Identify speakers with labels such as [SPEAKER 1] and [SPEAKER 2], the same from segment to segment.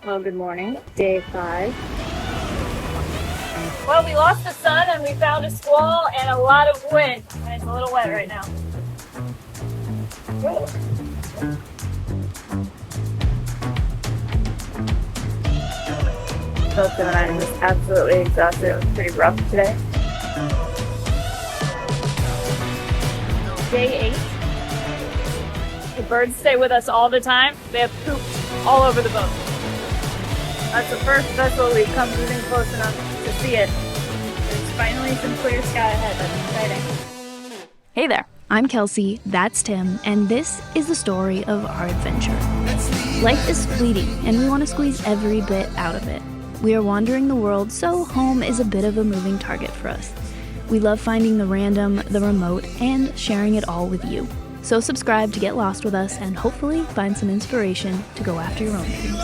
[SPEAKER 1] Well, good morning. Day 5.
[SPEAKER 2] Well, we lost the sun and we found a squall and a lot of wind. And it's a little wet right now.
[SPEAKER 1] Both Tim and I are just absolutely exhausted. It was pretty rough today.
[SPEAKER 2] Day 8. The birds stay with us all the time. They have pooped all over the boat.
[SPEAKER 1] That's the first vessel we've come moving close enough to see it. There's finally some clear sky ahead. That's exciting.
[SPEAKER 3] Hey there, I'm Kelsey, that's Tim, and this is the story of our adventure. Life is fleeting, and we want to squeeze every bit out of it. We are wandering the world, so home is a bit of a moving target for us. We love finding the random, the remote, and sharing it all with you. So subscribe to get lost with us and hopefully find some inspiration to go after your own dreams.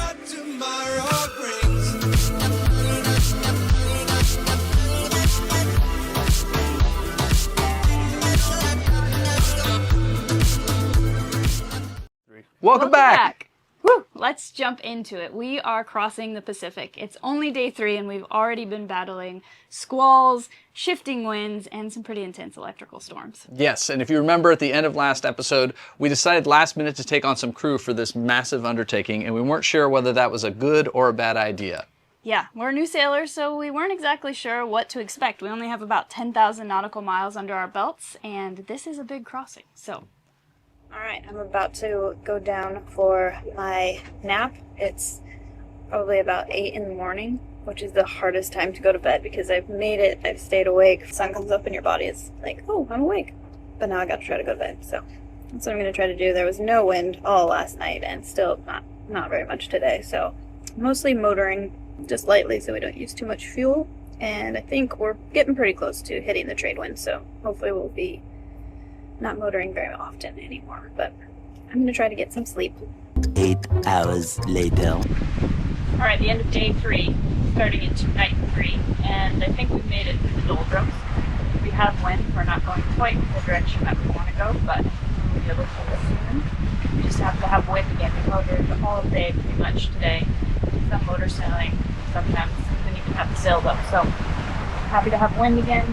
[SPEAKER 4] Welcome back.
[SPEAKER 2] Woo! Let's jump into it. We are crossing the Pacific. It's only day 3 and we've already been battling squalls, shifting winds, and some pretty intense electrical storms.
[SPEAKER 4] Yes, and if you remember at the end of last episode, we decided last minute to take on some crew for this massive undertaking, and we weren't sure whether that was a good or a bad idea.
[SPEAKER 2] Yeah, we're new sailors, so we weren't exactly sure what to expect. We only have about 10,000 nautical miles under our belts, and this is a big crossing, so...
[SPEAKER 1] Alright, I'm about to go down for my nap. It's probably about 8 in the morning, which is the hardest time to go to bed because I've made it, I've stayed awake. The sun comes up and your body is like, oh, I'm awake. But now I gotta try to go to bed, so that's what I'm gonna try to do. There was no wind all last night and still not very much today, so mostly motoring just lightly so we don't use too much fuel. And I think we're getting pretty close to hitting the trade wind, so hopefully we'll be not motoring very often anymore, but I'm going to try to get some sleep.
[SPEAKER 5] 8 hours later.
[SPEAKER 2] All right, the end of day 3, starting into night 3, and I think we've made it through the doldrums. We have wind. We're not going quite in the direction that we want to go, but we'll be able to soon. We just have to have wind again. We motored all day pretty much today. Some motor sailing, sometimes we didn't even have the sails up, so happy to have wind again.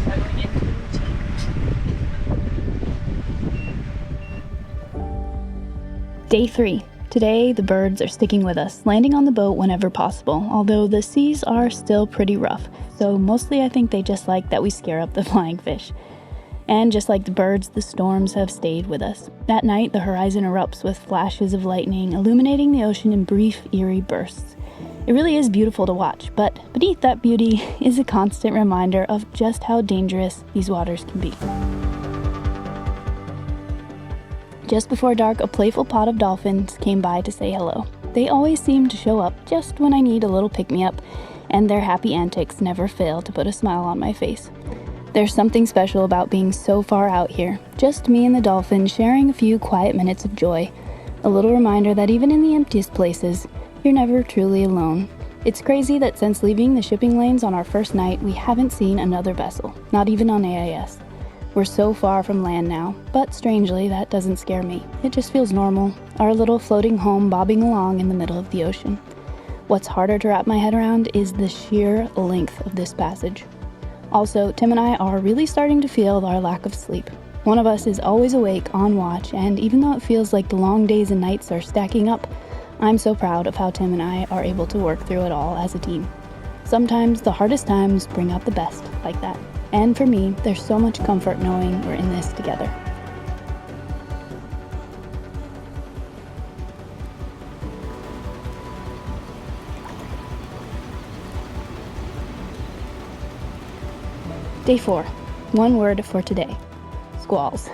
[SPEAKER 2] Settling into the routine.
[SPEAKER 3] Day 3. Today, the birds are sticking with us, landing on the boat whenever possible, although the seas are still pretty rough, so mostly I think they just like that we scare up the flying fish. And just like the birds, the storms have stayed with us. At night, the horizon erupts with flashes of lightning, illuminating the ocean in brief, eerie bursts. It really is beautiful to watch, but beneath that beauty is a constant reminder of just how dangerous these waters can be. Just before dark, a playful pod of dolphins came by to say hello. They always seem to show up just when I need a little pick-me-up, and their happy antics never fail to put a smile on my face. There's something special about being so far out here, just me and the dolphins sharing a few quiet minutes of joy. A little reminder that even in the emptiest places, you're never truly alone. It's crazy that since leaving the shipping lanes on our first night, we haven't seen another vessel, not even on AIS. We're so far from land now, but strangely, that doesn't scare me. It just feels normal, our little floating home bobbing along in the middle of the ocean. What's harder to wrap my head around is the sheer length of this passage. Also, Tim and I are really starting to feel our lack of sleep. One of us is always awake, on watch, and even though it feels like the long days and nights are stacking up, I'm so proud of how Tim and I are able to work through it all as a team. Sometimes the hardest times bring out the best, like that. And for me, there's so much comfort knowing we're in this together. Day 4. One word for today. Squalls.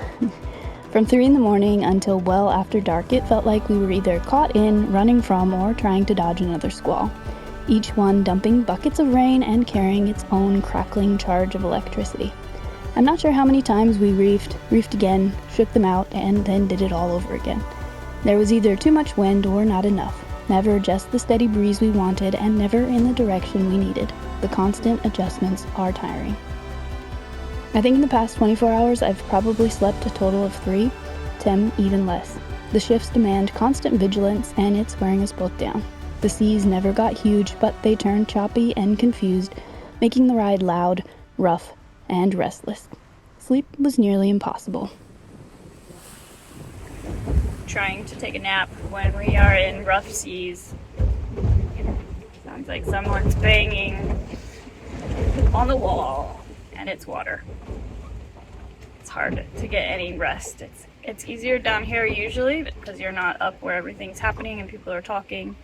[SPEAKER 3] From 3 in the morning until well after dark, it felt like we were either caught in, running from, or trying to dodge another squall. Each one dumping buckets of rain and carrying its own crackling charge of electricity. I'm not sure how many times we reefed again, shook them out, and then did it all over again. There was either too much wind or not enough. Never just the steady breeze we wanted, and never in the direction we needed. The constant adjustments are tiring. I think in the past 24 hours I've probably slept a total of 3, Tim even less. The shifts demand constant vigilance, and it's wearing us both down. The seas never got huge, but they turned choppy and confused, making the ride loud, rough, and restless. Sleep was nearly impossible.
[SPEAKER 2] Trying to take a nap when we are in rough seas. Sounds like someone's banging on the wall, and it's water. It's hard to get any rest. It's easier down here usually because you're not up where everything's happening and people are talking.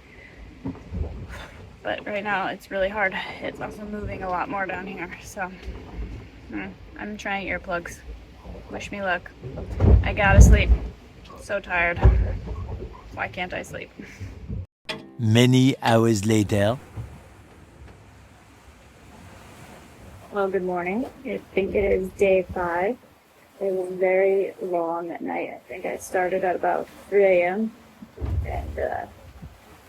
[SPEAKER 2] But right now it's really hard. It's also moving a lot more down here. So I'm trying earplugs. Wish me luck. I gotta sleep. So tired. Why can't I sleep?
[SPEAKER 5] Many hours later.
[SPEAKER 1] Well, good morning. I think it is day 5. It was very long at night. I think I started at about 3 a.m. and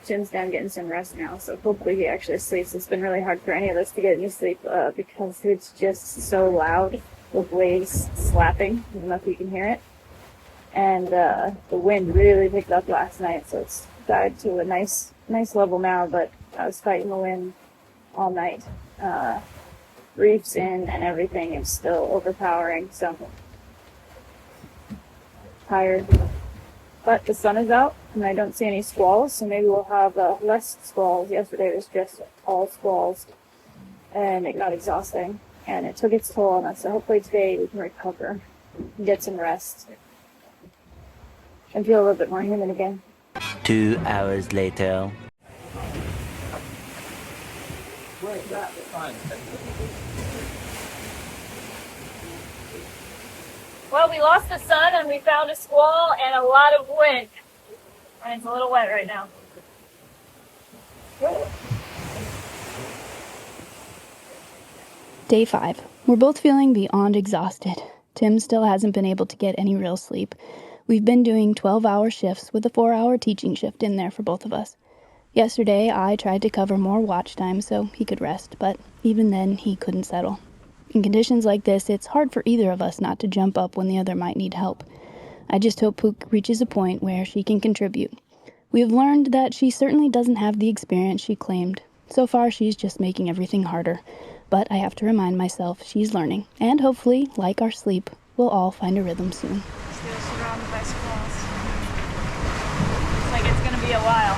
[SPEAKER 1] Jim's down getting some rest now, so hopefully he actually sleeps. It's been really hard for any of us to get any sleep because it's just so loud with waves slapping. I don't know if you can hear it. And the wind really picked up last night, so it's died to a nice level now, but I was fighting the wind all night. Reefs in and everything is still overpowering, so tired. But the sun is out, and I don't see any squalls, so maybe we'll have less squalls. Yesterday was just all squalls, and it got exhausting, and it took its toll on us, so hopefully today we can recover and get some rest and feel a little bit more human again.
[SPEAKER 5] 2 hours later.
[SPEAKER 2] Well, we lost the sun and we found a squall and a lot of wind. And it's a little wet right now.
[SPEAKER 3] Day 5. We're both feeling beyond exhausted. Tim still hasn't been able to get any real sleep. We've been doing 12-hour shifts with a 4-hour teaching shift in there for both of us. Yesterday, I tried to cover more watch time so he could rest, but even then, he couldn't settle. In conditions like this, it's hard for either of us not to jump up when the other might need help. I just hope Pook reaches a point where she can contribute. We have learned that she certainly doesn't have the experience she claimed. So far, she's just making everything harder. But I have to remind myself she's learning, and hopefully, like our sleep, we'll all find a rhythm soon.
[SPEAKER 2] Still surrounded by squalls. Looks like it's gonna be a while.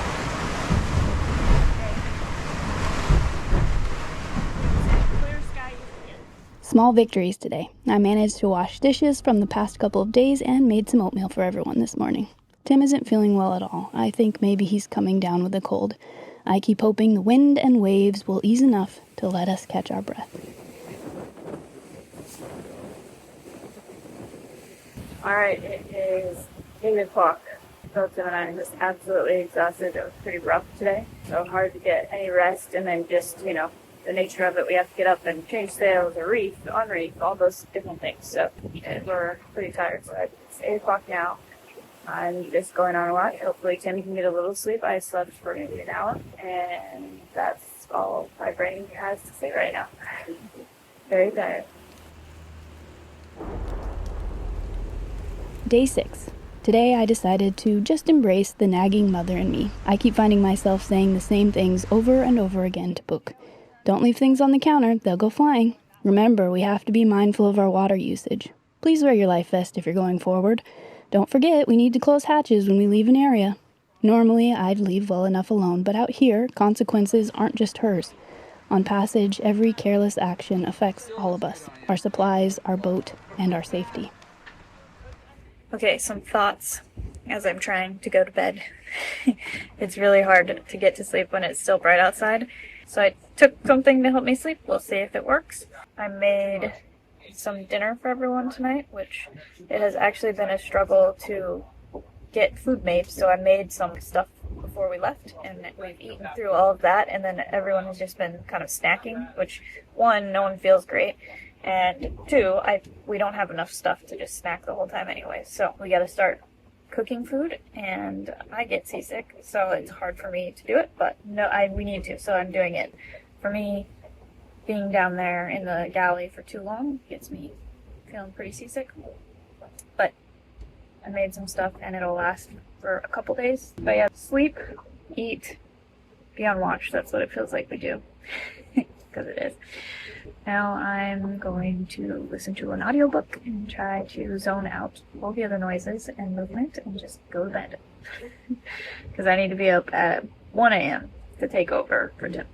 [SPEAKER 2] Clear sky.
[SPEAKER 3] Small victories today. I managed to wash dishes from the past couple of days and made some oatmeal for everyone this morning. Tim isn't feeling well at all. I think maybe he's coming down with a cold. I keep hoping the wind and waves will ease enough to let us catch our breath.
[SPEAKER 1] Alright, it is 8 o'clock. So Tim and I are just absolutely exhausted. It was pretty rough today. So hard to get any rest, and then just, the nature of it, we have to get up and change sails or reef, unreef, all those different things. So we're pretty tired. So it's 8 o'clock now. I'm just going on a watch. Hopefully Tim can get a little sleep. I slept for maybe an hour, and that's all my brain has to say right now. Very tired.
[SPEAKER 3] Day 6. Today I decided to just embrace the nagging mother in me. I keep finding myself saying the same things over and over again to Pook. Don't leave things on the counter, they'll go flying. Remember, we have to be mindful of our water usage. Please wear your life vest if you're going forward. Don't forget, we need to close hatches when we leave an area. Normally, I'd leave well enough alone, but out here, consequences aren't just hers. On passage, every careless action affects all of us, our supplies, our boat, and our safety.
[SPEAKER 1] Okay, some thoughts as I'm trying to go to bed. It's really hard to get to sleep when it's still bright outside. So I took something to help me sleep. We'll see if it works. I made some dinner for everyone tonight, which it has actually been a struggle to get food made. So I made some stuff before we left, and we've eaten through all of that, and then everyone has just been kind of snacking, which, one, no one feels great, and two, we don't have enough stuff to just snack the whole time anyway, so we got to start cooking food, and I get seasick, so it's hard for me to do it, but we need to, so I'm doing it. For me, being down there in the galley for too long gets me feeling pretty seasick, but I made some stuff and it'll last for a couple days. But yeah, sleep, eat, be on watch. That's what it feels like we do. Because it is. Now I'm going to listen to an audiobook and try to zone out all the other noises and movement and just go to bed. Because I need to be up at 1 a.m. to take over for Tim.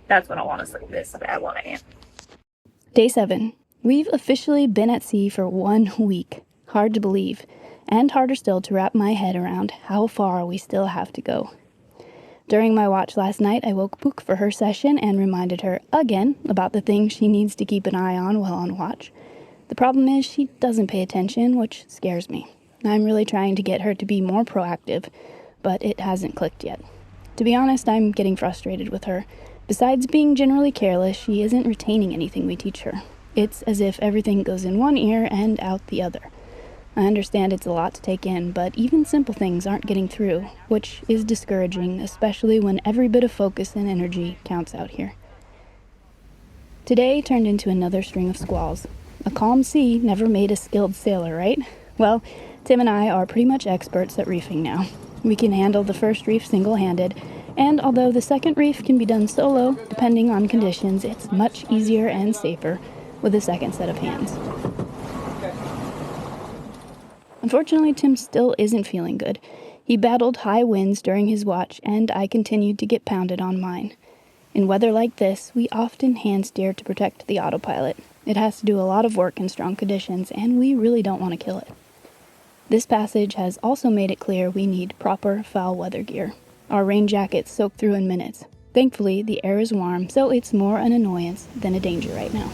[SPEAKER 1] That's when I want to sleep, this at 1 a.m.
[SPEAKER 3] Day 7. We've officially been at sea for 1 week. Hard to believe, and harder still to wrap my head around how far we still have to go. During my watch last night, I woke Book for her session and reminded her again about the things she needs to keep an eye on while on watch. The problem is she doesn't pay attention, which scares me. I'm really trying to get her to be more proactive, but it hasn't clicked yet. To be honest, I'm getting frustrated with her. Besides being generally careless, she isn't retaining anything we teach her. It's as if everything goes in one ear and out the other. I understand it's a lot to take in, but even simple things aren't getting through, which is discouraging, especially when every bit of focus and energy counts out here. Today turned into another string of squalls. A calm sea never made a skilled sailor, right? Well, Tim and I are pretty much experts at reefing now. We can handle the first reef single-handed, and although the second reef can be done solo, depending on conditions, it's much easier and safer with a second set of hands. Unfortunately, Tim still isn't feeling good. He battled high winds during his watch, and I continued to get pounded on mine. In weather like this, we often hand steer to protect the autopilot. It has to do a lot of work in strong conditions, and we really don't want to kill it. This passage has also made it clear we need proper foul weather gear. Our rain jackets soak through in minutes. Thankfully, the air is warm, so it's more an annoyance than a danger right now.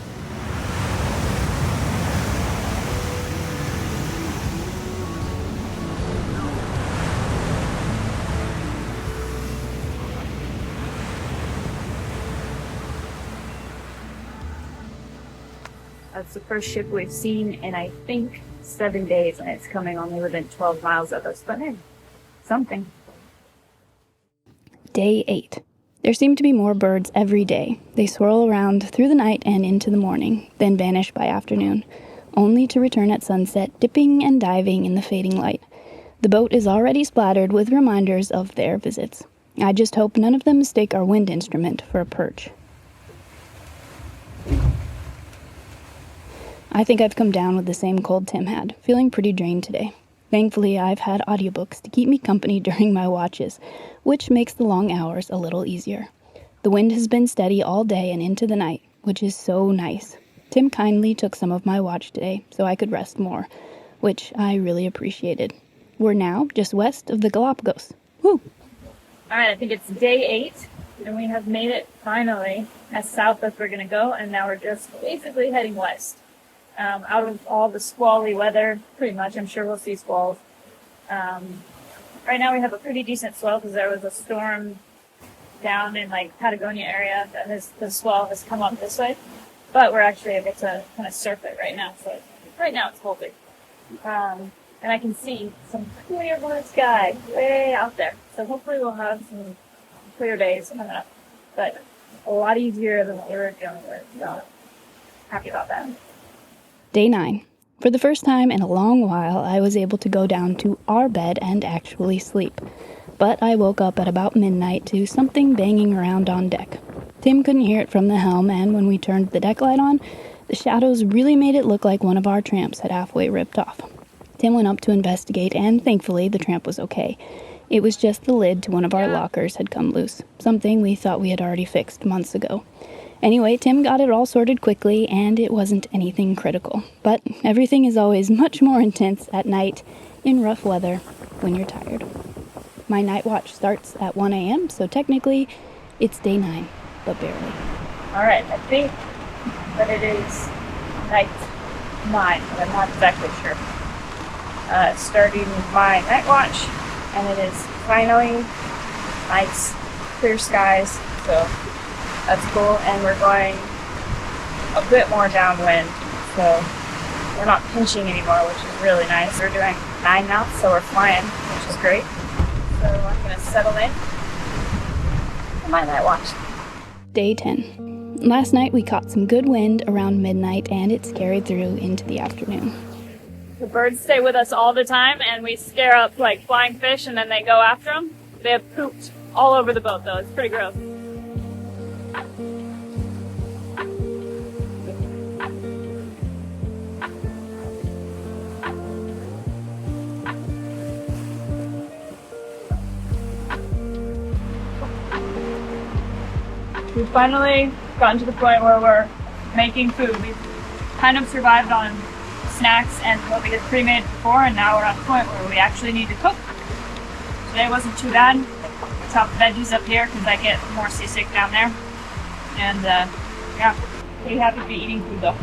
[SPEAKER 1] That's the first ship we've seen in, I think, 7 days, and it's coming only within 12 miles of us. But hey, something.
[SPEAKER 3] Day 8. There seem to be more birds every day. They swirl around through the night and into the morning, then vanish by afternoon, only to return at sunset, dipping and diving in the fading light. The boat is already splattered with reminders of their visits. I just hope none of them mistake our wind instrument for a perch. I think I've come down with the same cold Tim had, feeling pretty drained today. Thankfully, I've had audiobooks to keep me company during my watches, which makes the long hours a little easier. The wind has been steady all day and into the night, which is so nice. Tim kindly took some of my watch today so I could rest more, which I really appreciated. We're now just west of the Galapagos. Woo!
[SPEAKER 1] Alright, I think it's day 8, and we have made it finally as south as we're going to go, and now we're just basically heading west. Out of all the squally weather, pretty much, I'm sure we'll see squalls. Right now we have a pretty decent swell because there was a storm down in like Patagonia area that the swell has come up this way, but we're actually able to kind of surf it right now. So right now it's holding. And I can see some clear blue sky way out there. So hopefully we'll have some clear days coming up, but a lot easier than what we were dealing with. So happy about that.
[SPEAKER 3] Day 9. For the first time in a long while, I was able to go down to our bed and actually sleep. But I woke up at about midnight to something banging around on deck. Tim couldn't hear it from the helm, and when we turned the deck light on, the shadows really made it look like one of our tramps had halfway ripped off. Tim went up to investigate, and thankfully the tramp was okay. It was just the lid to one of our lockers had come loose, something we thought we had already fixed months ago. Anyway, Tim got it all sorted quickly, and it wasn't anything critical. But everything is always much more intense at night in rough weather when you're tired. My night watch starts at 1 a.m., so technically it's day 9, but barely.
[SPEAKER 1] Alright, I think that it is night 9, but I'm not exactly sure. Starting my night watch, and it is finally nice, clear skies, so that's cool, and we're going a bit more downwind, so we're not pinching anymore, which is really nice. We're doing 9 knots, so we're flying, which is great. So I'm going to settle in for my night watch.
[SPEAKER 3] Day 10. Last night we caught some good wind around midnight, and it's carried through into the afternoon.
[SPEAKER 2] The birds stay with us all the time, and we scare up like flying fish, and then they go after them. They have pooped all over the boat, though. It's pretty gross. We've finally gotten to the point where we're making food. We've kind of survived on snacks and what we had pre-made before, and now we're at the point where we actually need to cook. Today wasn't too bad. Chop veggies up here because I get more seasick down there. And yeah, pretty happy to be eating food though.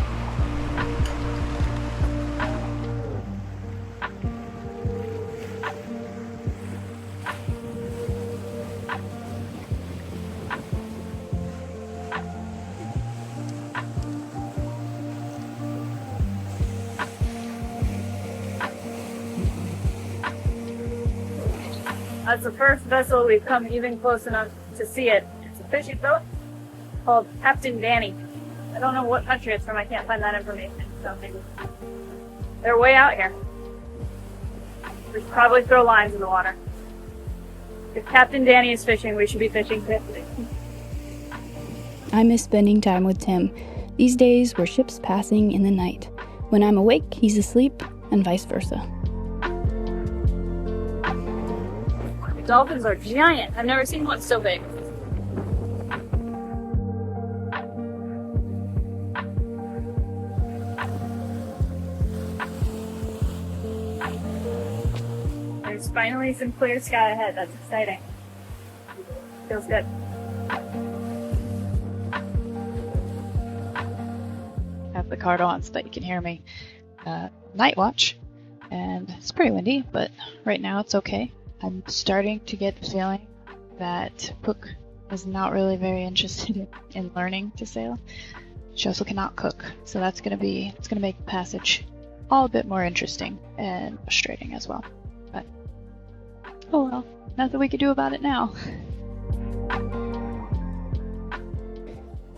[SPEAKER 2] That's the first vessel we've come even close enough to see it. It's a fishing boat called Captain Danny. I don't know what country it's from. I can't find that information. So maybe they're way out here. We should probably throw lines in the water. If Captain Danny is fishing, we should be fishing too.
[SPEAKER 3] I miss spending time with Tim. These days were ships passing in the night. When I'm awake, he's asleep, and vice versa.
[SPEAKER 2] Dolphins are giant. I've never seen one so big. There's finally some clear sky ahead. That's exciting. Feels good.
[SPEAKER 6] Have the card on so that you can hear me. Night watch, and it's pretty windy, but right now it's okay. I'm starting to get the feeling that Cook is not really very interested in learning to sail. She also cannot cook, so it's gonna make the passage all a bit more interesting and frustrating as well. But oh well, nothing we can do about it now.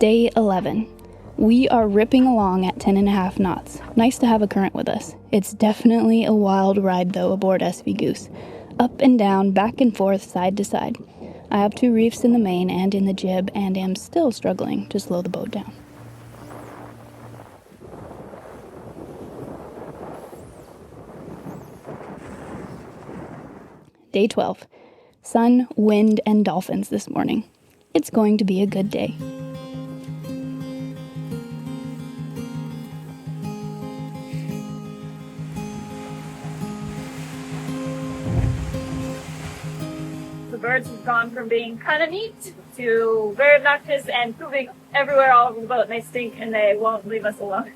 [SPEAKER 3] Day 11. We are ripping along at 10.5 knots. Nice to have a current with us. It's definitely a wild ride though aboard SV Goose. Up and down, back and forth, side to side. I have 2 reefs in the main and in the jib, and am still struggling to slow the boat down. Day 12. Sun, wind, and dolphins this morning. It's going to be a good day.
[SPEAKER 2] The birds have gone from being kind of neat to very obnoxious and pooping everywhere all over the boat, and they stink and they won't leave us alone.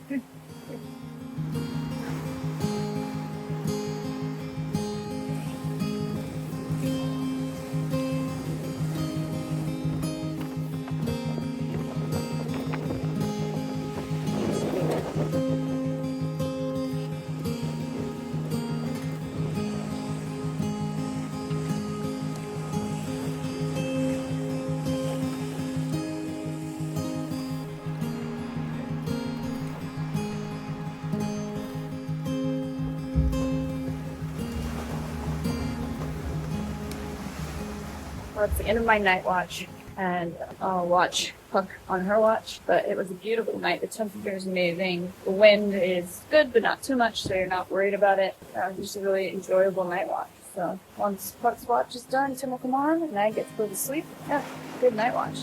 [SPEAKER 2] Well, it's the end of my night watch, and I'll watch Puck on her watch, but it was a beautiful night. The temperature is amazing. The wind is good, but not too much, so you're not worried about it. Just a really enjoyable night watch. So once Puck's watch is done, Tim will come on, and I get to go to sleep. Yeah, good night watch.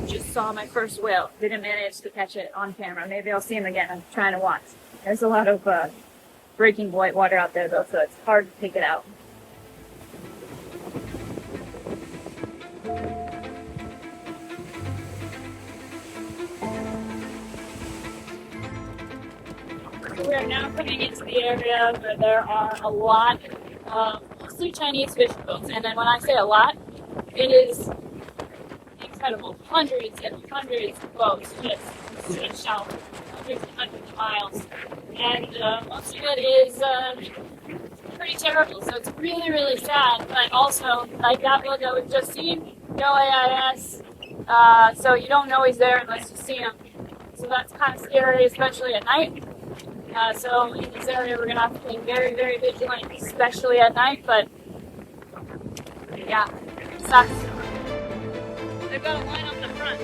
[SPEAKER 2] Just saw my first whale. Didn't manage to catch it on camera. Maybe I'll see him again. I'm trying to watch. There's a lot of breaking white water out there, though, so it's hard to pick it out. We are now coming into the area where there are a lot of mostly Chinese fishing boats. And then when I say a lot, it is incredible. Hundreds and hundreds of boats just stretched out hundreds and hundreds of miles. And most of it is pretty terrible. So it's really, really sad. But also, like that boat that we've just seen, no AIS, So you don't know he's there unless you see him. So that's kind of scary, especially at night. So in this area, we're gonna have to be very, very vigilant, especially at night. But yeah, it sucks. They've got a line up the front.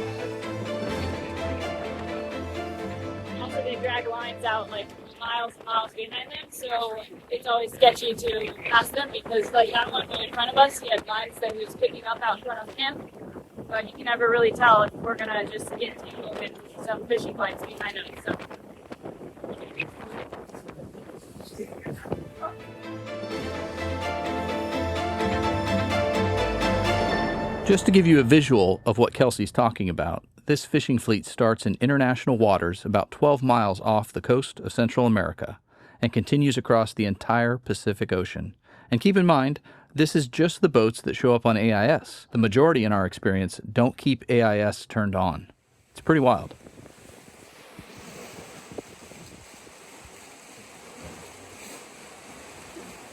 [SPEAKER 2] Also, they drag lines out like miles and miles behind them, so it's always sketchy to pass them because, like that one in front of us, he had lines that he was picking up out in front of him. But you can never really tell if we're gonna just get tangled with some fishing lines behind us. So.
[SPEAKER 4] Just to give you a visual of what Kelsey's talking about, this fishing fleet starts in international waters about 12 miles off the coast of Central America and continues across the entire Pacific Ocean. And keep in mind, this is just the boats that show up on AIS. The majority, in our experience, don't keep AIS turned on. It's pretty wild.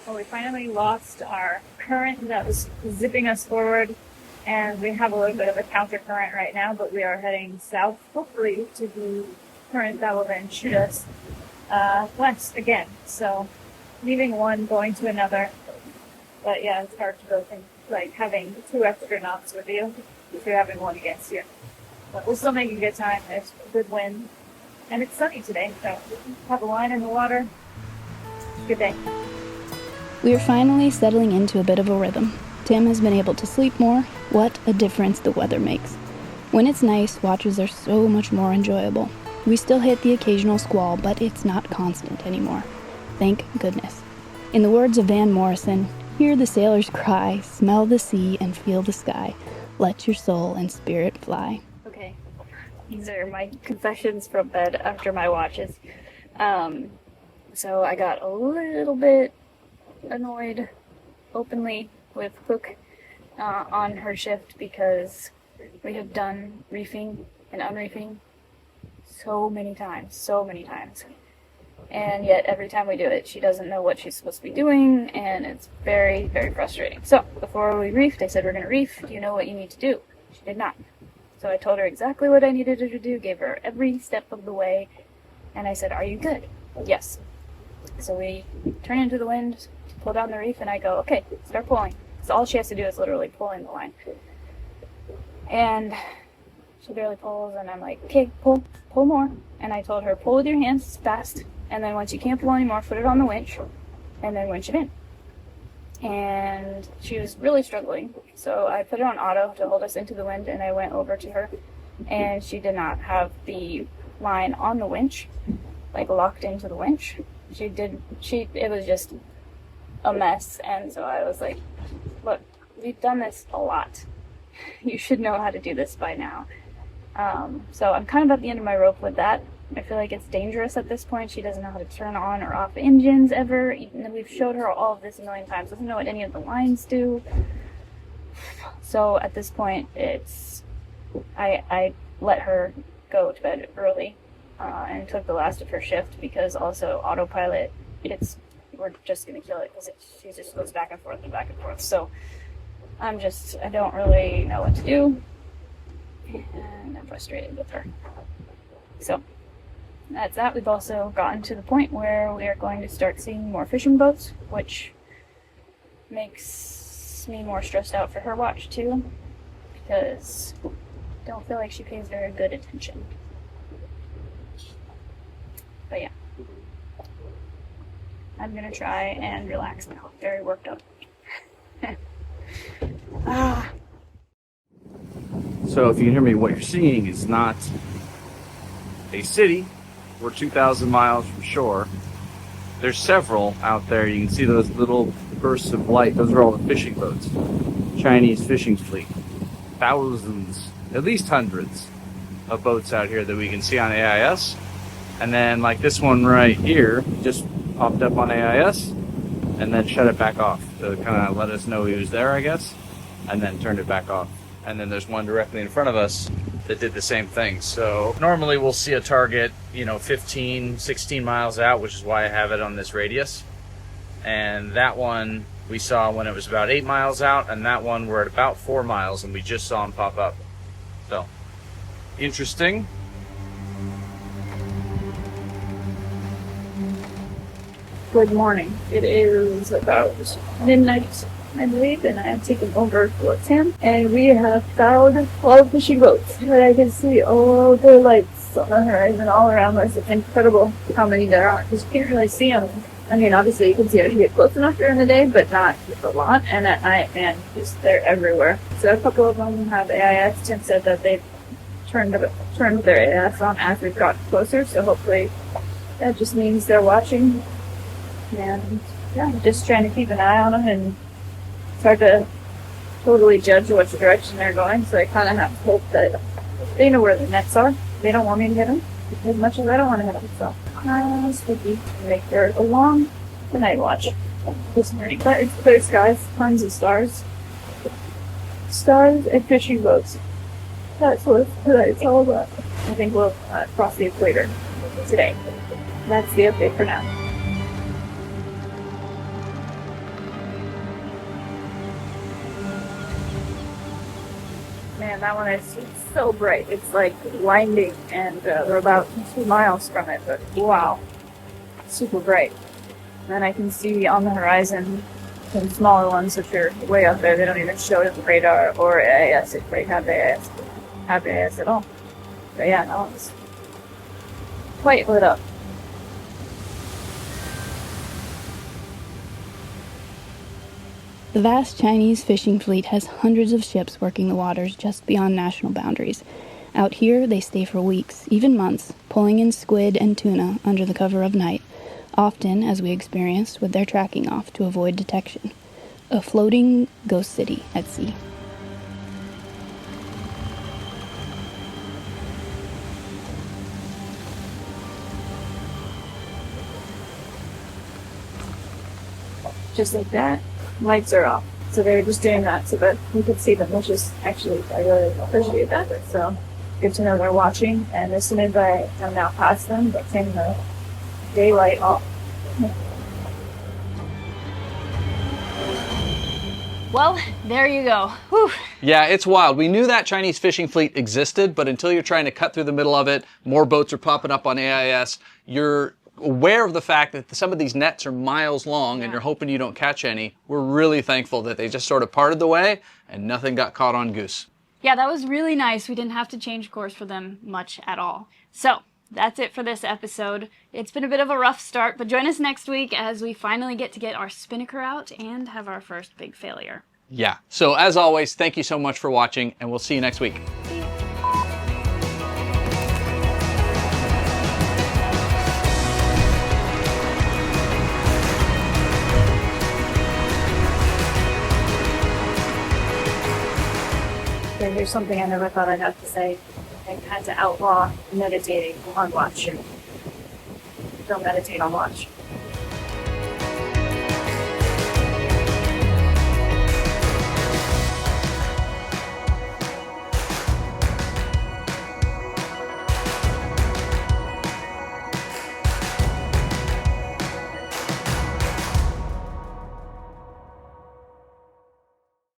[SPEAKER 2] Well, we finally lost our current that was zipping us forward, and we have a little bit of a counter current right now, but we are heading south, hopefully, to the current that will then shoot us west again. So, leaving one, going to another. But yeah, it's hard to go from like having 2 extra knots with you if you're having one against you. But we'll still make a good time. There's a good wind, and it's sunny today, so have a line in the water. Good day.
[SPEAKER 3] We are finally settling into a bit of a rhythm. Tim has been able to sleep more. What a difference the weather makes. When it's nice, watches are so much more enjoyable. We still hit the occasional squall, but it's not constant anymore. Thank goodness. In the words of Van Morrison, hear the sailors cry, smell the sea and feel the sky. Let your soul and spirit fly.
[SPEAKER 1] Okay, these are my confessions from bed after my watches. So I got a little bit annoyed openly with Cook on her shift because we have done reefing and unreefing so many times. And yet every time we do it, she doesn't know what she's supposed to be doing, and it's very, very frustrating. So before we reefed, I said, we're going to reef. Do you know what you need to do? She did not. So I told her exactly what I needed her to do, gave her every step of the way, and I said, are you good? Yes. So we turn into the wind, pull down the reef, and I go, okay, start pulling. So all she has to do is literally pull in the line. And she barely pulls, and I'm like, okay, pull more. And I told her, pull with your hands fast, and then once you can't pull anymore, put it on the winch, and then winch it in. And she was really struggling, so I put it on auto to hold us into the wind, and I went over to her, and she did not have the line on the winch, like locked into the winch. It was just a mess, and so I was like, look, we've done this a lot. You should know how to do this by now. So I'm kind of at the end of my rope with that. I feel like it's dangerous at this point. She doesn't know how to turn on or off engines ever, even though we've showed her all of this a million times. Doesn't know what any of the lines do. So at this point, I let her go to bed early and took the last of her shift because also autopilot, we're just going to kill it because she just goes back and forth and back and forth. So I don't really know what to do, and I'm frustrated with her. So that's that. We've also gotten to the point where we are going to start seeing more fishing boats, which makes me more stressed out for her watch too, because I don't feel like she pays very good attention. But yeah, I'm gonna try and relax now. Very worked up.
[SPEAKER 4] So if you can hear me, what you're seeing is not a city. We're 2,000 miles from shore. There's several out there. You can see those little bursts of light. Those are all the fishing boats. Chinese fishing fleet. Thousands, at least hundreds of boats out here that we can see on AIS. And then like this one right here just popped up on AIS and then shut it back off to kind of let us know he was there, I guess, and then turned it back off. And then there's one directly in front of us that did the same thing. So normally we'll see a target, 15, 16 miles out, which is why I have it on this radius. And that one we saw when it was about 8 miles out, and that one we're at about 4 miles, and we just saw him pop up. So, interesting.
[SPEAKER 1] Good morning. It is about midnight, I believe, and I have taken over Fort Sam, and we have found a lot of fishing boats. And I can see all the lights on the horizon all around us. It's incredible how many there are, because you can't really see them. I mean, obviously you can see it if you get close enough during the day, but not a lot. And at night, man, just they're everywhere. So a couple of them have AIS. Tim said that they've turned their AIS on as we've gotten closer, so hopefully that just means they're watching. And yeah, just trying to keep an eye on them, and it's hard to totally judge which direction they're going, so I kind of have hope that they know where the nets are. They don't want me to hit them as much as I don't want to hit them, so spooky. Make their along the night watch this morning. But it's clear skies, tons of stars. Stars and fishing boats. That's what it's all about. I think we'll cross the equator today. That's the update for now. Man, that one is so bright. It's like blinding, and we're about 2 miles from it, but wow, super bright. And I can see on the horizon some smaller ones which are way up there. They don't even show in the radar or AIS if they have AIS at all. But yeah, that one's quite lit up.
[SPEAKER 3] The vast Chinese fishing fleet has hundreds of ships working the waters just beyond national boundaries. Out here, they stay for weeks, even months, pulling in squid and tuna under the cover of night, often, as we experienced, with their tracking off to avoid detection. A floating ghost city at sea.
[SPEAKER 1] Just like that, lights are off. So they were just doing that so that we could see them, which is actually, I really appreciate that. So good to know they're watching, and as soon as I am now past them, but turning the daylight off.
[SPEAKER 7] Well, there you go. Whew.
[SPEAKER 8] Yeah, it's wild. We knew that Chinese fishing fleet existed, but until you're trying to cut through the middle of it, more boats are popping up on AIS, you're aware of the fact that some of these nets are miles long and you're hoping you don't catch any. We're really thankful that they just sort of parted the way and nothing got caught on goose.
[SPEAKER 7] Yeah, that was really nice. We didn't have to change course for them much at all. So, that's it for this episode. It's been a bit of a rough start, but join us next week as we finally get to get our spinnaker out and have our first big failure.
[SPEAKER 8] Yeah. So as always, thank you so much for watching, and we'll see you next week.
[SPEAKER 1] There's something I never thought I'd have to say. I had to outlaw meditating on watch. Don't meditate on watch.